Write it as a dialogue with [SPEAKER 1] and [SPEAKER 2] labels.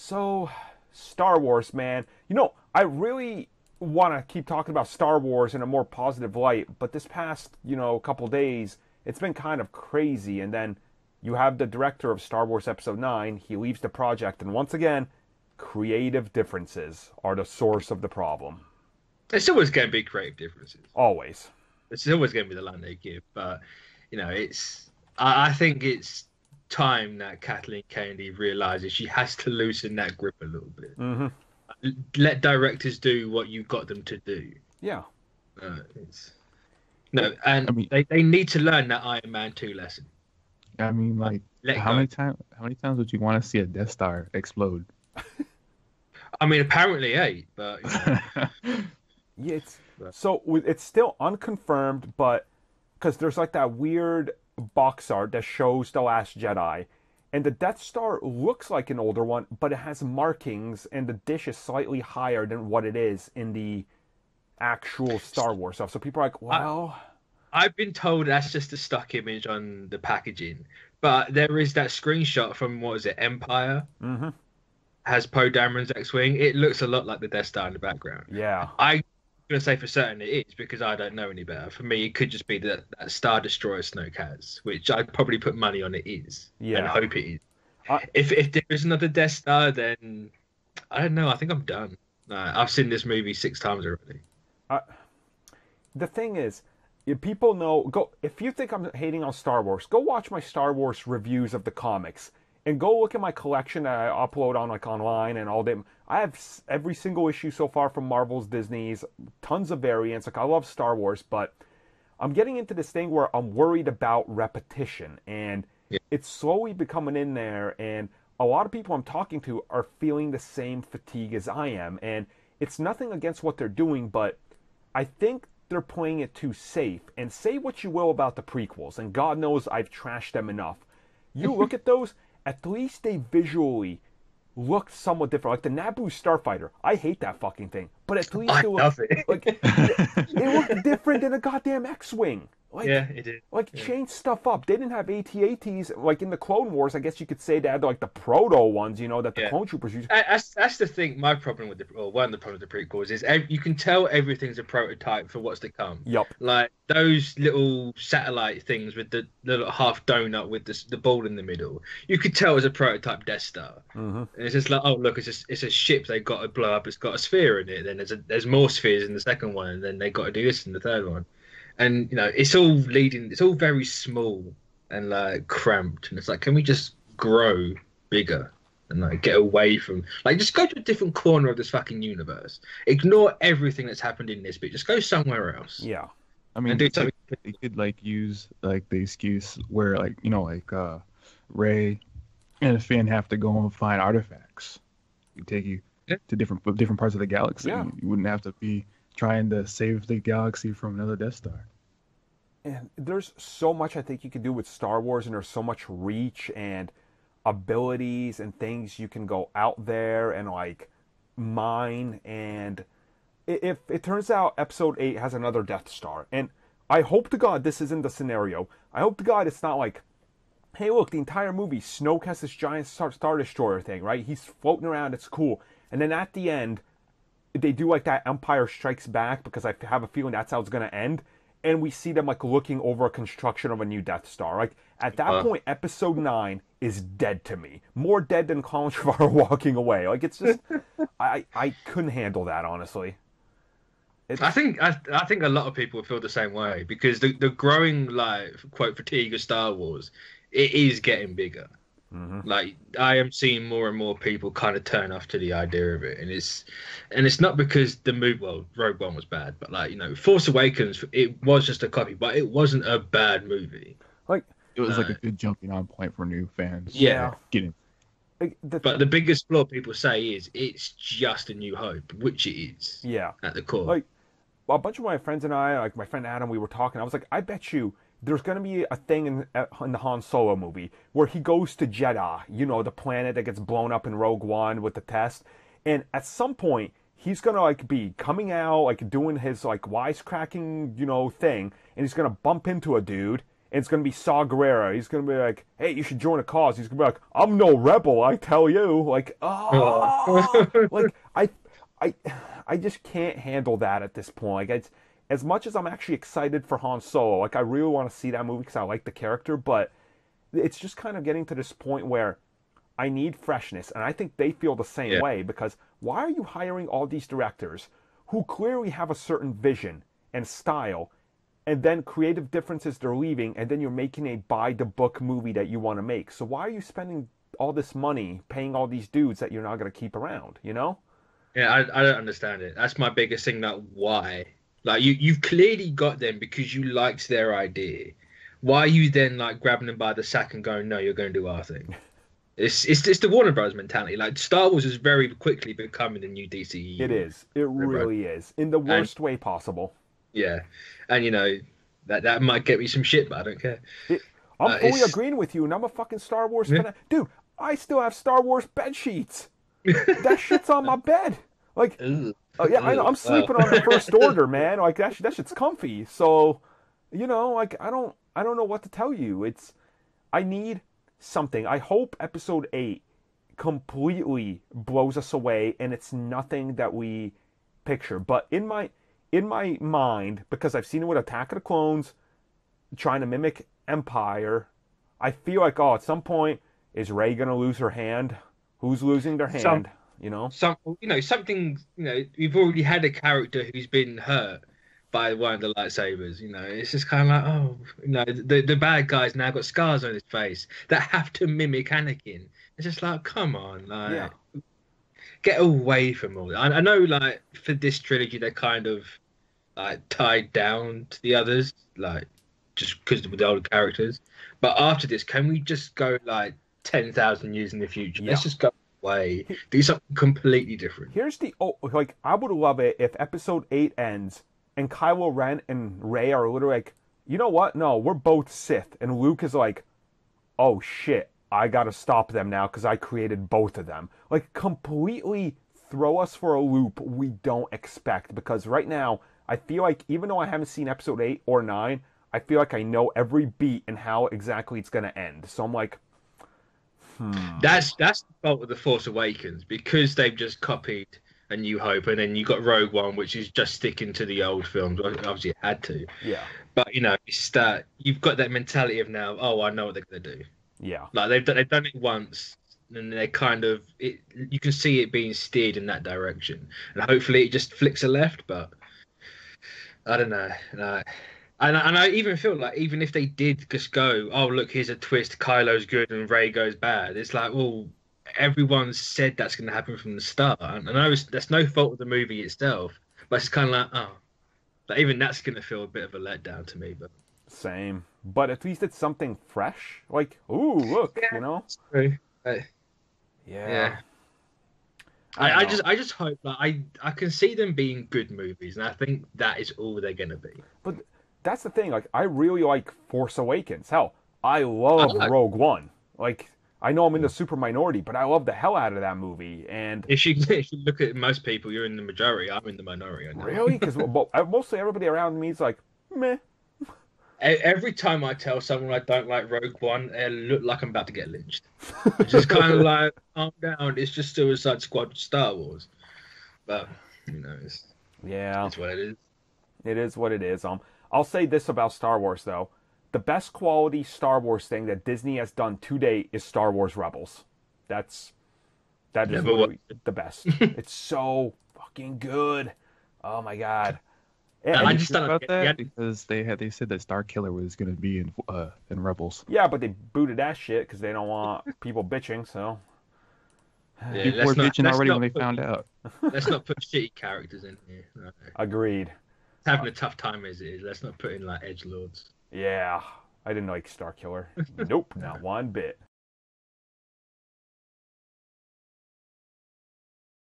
[SPEAKER 1] So, Star Wars, man. I really want to keep talking about Star Wars in a more positive light, but this past, couple days, it's been kind of crazy. And then you have the director of Star Wars Episode 9, he leaves the project, and once again, creative differences are the source of the problem.
[SPEAKER 2] It's always going to be creative differences.
[SPEAKER 1] Always.
[SPEAKER 2] It's always going to be the line they give. But, I think it's time that Kathleen Kennedy realizes she has to loosen that grip a little bit.
[SPEAKER 1] Mm-hmm.
[SPEAKER 2] Let directors do what you got them to do.
[SPEAKER 1] Yeah.
[SPEAKER 2] They need to learn that Iron Man 2 lesson.
[SPEAKER 3] I mean, like, how many times would you want to see a Death Star explode?
[SPEAKER 2] I mean, apparently 8, but
[SPEAKER 1] yeah, it's still unconfirmed, but because there's like that weird box art that shows The Last Jedi, and the Death Star looks like an older one, but it has markings, and the dish is slightly higher than what it is in the actual Star Wars stuff. So people are like, well...
[SPEAKER 2] I've been told that's just a stock image on the packaging, but there is that screenshot from, what is it, Empire?
[SPEAKER 1] Mm-hmm.
[SPEAKER 2] Has Poe Dameron's X-Wing. It looks a lot like the Death Star in the background.
[SPEAKER 1] Yeah.
[SPEAKER 2] I'm going to say for certain it is, because I don't know any better. For me, it could just be that Star Destroyer Snoke has, which I'd probably put money on it is, and hope it is. If there is another Death Star, then I don't know. I think I'm done. I've seen this movie 6 times already.
[SPEAKER 1] The thing is, people know. If you think I'm hating on Star Wars, go watch my Star Wars reviews of the comics, and go look at my collection that I upload on online and all that. I have every single issue so far from Marvel's, Disney's, tons of variants. Like, I love Star Wars, but I'm getting into this thing where I'm worried about repetition, and it's slowly becoming in there. And a lot of people I'm talking to are feeling the same fatigue as I am, and it's nothing against what they're doing, but I think they're playing it too safe. And say what you will about the prequels, and God knows I've trashed them enough. You look at those, at least they visually looked somewhat different. Like the Naboo Starfighter, I hate that fucking thing, but at least it looked different than a goddamn X-Wing. Like,
[SPEAKER 2] yeah, it did.
[SPEAKER 1] Like, change stuff up. They didn't have AT-ATs. Like, in the Clone Wars, I guess you could say they had, like, the proto ones, that the clone troopers used.
[SPEAKER 2] That's the thing. My problem with one of the problems with the prequels is you can tell everything's a prototype for what's to come.
[SPEAKER 1] Yep.
[SPEAKER 2] Like, those little satellite things with the little half donut with the ball in the middle. You could tell it's a prototype Death Star.
[SPEAKER 1] Mm-hmm.
[SPEAKER 2] And it's just like, oh, look, it's a ship they got to blow up. It's got a sphere in it. Then there's more spheres in the second one. And then they got to do this in the third one. And it's all very small and like cramped, and it's like, can we just grow bigger and like get away from, like, just go to a different corner of this fucking universe, ignore everything that's happened in this bit, just go somewhere else.
[SPEAKER 1] Yeah,
[SPEAKER 3] I mean, they could like use like the excuse where Rey and Finn have to go and find artifacts. You take you to different parts of the galaxy.
[SPEAKER 1] Yeah.
[SPEAKER 3] You wouldn't have to be trying to save the galaxy from another Death Star.
[SPEAKER 1] And there's so much I think you can do with Star Wars, and there's so much reach and abilities and things you can go out there and like mine. And if it turns out Episode 8 has another Death Star, and I hope to God this isn't the scenario. I hope to God it's not like, hey, look, the entire movie, Snoke has this giant Star Destroyer thing, right? He's floating around, it's cool. And then at the end, they do like that Empire Strikes Back, because I have a feeling that's how it's going to end, and we see them like looking over a construction of a new Death Star. Like, at that point, Episode 9 is dead to me, more dead than Colin Trevorrow walking away. Like, it's just I couldn't handle that, honestly.
[SPEAKER 2] I think a lot of people feel the same way, because the growing, like, quote, fatigue of Star Wars, it is getting bigger.
[SPEAKER 1] Mm-hmm.
[SPEAKER 2] Like, I am seeing more and more people kind of turn off to the idea of it, and it's not because the movie, well, Rogue One was bad, but like, Force Awakens, it was just a copy, but it wasn't a bad movie.
[SPEAKER 1] Like,
[SPEAKER 3] it was like a good jumping on point for new fans.
[SPEAKER 2] Yeah,
[SPEAKER 3] getting.
[SPEAKER 2] But the biggest flaw people say is it's just a New Hope, which it is.
[SPEAKER 1] Yeah,
[SPEAKER 2] at the core.
[SPEAKER 1] Like, a bunch of my friends and I, like my friend Adam, we were talking. I was like, I bet you there's going to be a thing in the Han Solo movie where he goes to Jeddah, the planet that gets blown up in Rogue One with the test. And at some point, he's going to like be coming out, like doing his like wisecracking, thing. And he's going to bump into a dude. And it's going to be Saw Gerrera. He's going to be like, hey, you should join a cause. He's going to be like, I'm no rebel, I tell you. Like, like, I just can't handle that at this point. Like, it's, as much as I'm actually excited for Han Solo, like, I really want to see that movie because I like the character, but it's just kind of getting to this point where I need freshness, and I think they feel the same way, because why are you hiring all these directors who clearly have a certain vision and style, and then creative differences they're leaving, and then you're making a by-the-book movie that you want to make? So why are you spending all this money paying all these dudes that you're not going to keep around, you know?
[SPEAKER 2] Yeah, I don't understand it. That's my biggest thing. Like, why? Like, you've clearly got them because you liked their idea. Why are you then like grabbing them by the sack and going, no, you're going to do our thing? It's the Warner Bros. Mentality. Like, Star Wars is very quickly becoming the new DCU.
[SPEAKER 1] It is. It really is. In the worst way possible.
[SPEAKER 2] Yeah. And, you know, that might get me some shit, but I don't care.
[SPEAKER 1] I'm fully agreeing with you, and I'm a fucking Star Wars fan. Dude, I still have Star Wars bed sheets. That shit's on my bed. Like, yeah, I know, I'm sleeping on the First Order, man. Like, that shit's comfy. So, you know, like, I don't know what to tell you. I need something. I hope Episode 8 completely blows us away, and it's nothing that we picture. But in my mind, because I've seen it with Attack of the Clones, trying to mimic Empire, I feel like, at some point, is Rey gonna lose her hand? Who's losing their hand? Something.
[SPEAKER 2] We've already had a character who's been hurt by one of the lightsabers. You know, it's just kind of like, the bad guy's now got scars on his face that have to mimic Anakin. It's just like, come on, like, get away from all that. I know, like, for this trilogy, they're kind of like tied down to the others, like, just because of the older characters. But after this, can we just go like 10,000 years in the future? Let's just go away, do something completely different.
[SPEAKER 1] Here's I would love it if Episode 8 ends and Kylo Ren and Rey are literally like, you know what? No, we're both Sith. And Luke is like, oh shit, I gotta stop them now because I created both of them. Like, completely throw us for a loop we don't expect. Because right now, I feel like, even though I haven't seen Episode 8 or 9, I feel like I know every beat and how exactly it's gonna end. So I'm like,
[SPEAKER 2] That's the fault of The Force Awakens, because they've just copied A New Hope, and then you got Rogue One, which is just sticking to the old films. Obviously, it had to.
[SPEAKER 1] Yeah.
[SPEAKER 2] But, you know, it's that you've got that mentality of now, I know what they're going to do.
[SPEAKER 1] Yeah.
[SPEAKER 2] Like, they've done it once, and they kind of, you can see it being steered in that direction. And hopefully it just flicks a left, but I don't know. And I even feel like, even if they did just go, oh, look, here's a twist, Kylo's good and Rey goes bad, it's like, well, everyone said that's going to happen from the start. And I know that's no fault of the movie itself, but it's kind of like, like, even that's going to feel a bit of a letdown to me. But
[SPEAKER 1] same. But at least it's something fresh. Like, ooh, look, you know?
[SPEAKER 2] It's true.
[SPEAKER 1] Yeah.
[SPEAKER 2] I just hope that I can see them being good movies, and I think that is all they're going to be.
[SPEAKER 1] But that's the thing. Like, I really like Force Awakens. Hell, I love Rogue One. Like, I know I'm in the super minority, but I love the hell out of that movie. And
[SPEAKER 2] if you look at most people, you're in the majority. I'm in the minority.
[SPEAKER 1] Really? Because mostly everybody around me is like, meh.
[SPEAKER 2] Every time I tell someone I don't like Rogue One, they look like I'm about to get lynched. It's just kind of like, calm down. It's just Suicide Squad Star Wars. But, you know, it's what it is.
[SPEAKER 1] It is what it is. I'll say this about Star Wars, though. The best quality Star Wars thing that Disney has done to date is Star Wars Rebels. That is really the best. It's so fucking good. Oh my god.
[SPEAKER 3] Yeah, I just thought about that because they said that Starkiller was going to be in Rebels.
[SPEAKER 1] Yeah, but they booted that shit because they don't want people bitching. So
[SPEAKER 3] people were bitching already when they found out.
[SPEAKER 2] Let's not put shitty characters in here. No.
[SPEAKER 1] Agreed.
[SPEAKER 2] Having a tough time as it is. Let's not put in like edgelords.
[SPEAKER 1] Yeah, I didn't like Starkiller. Nope, not one bit.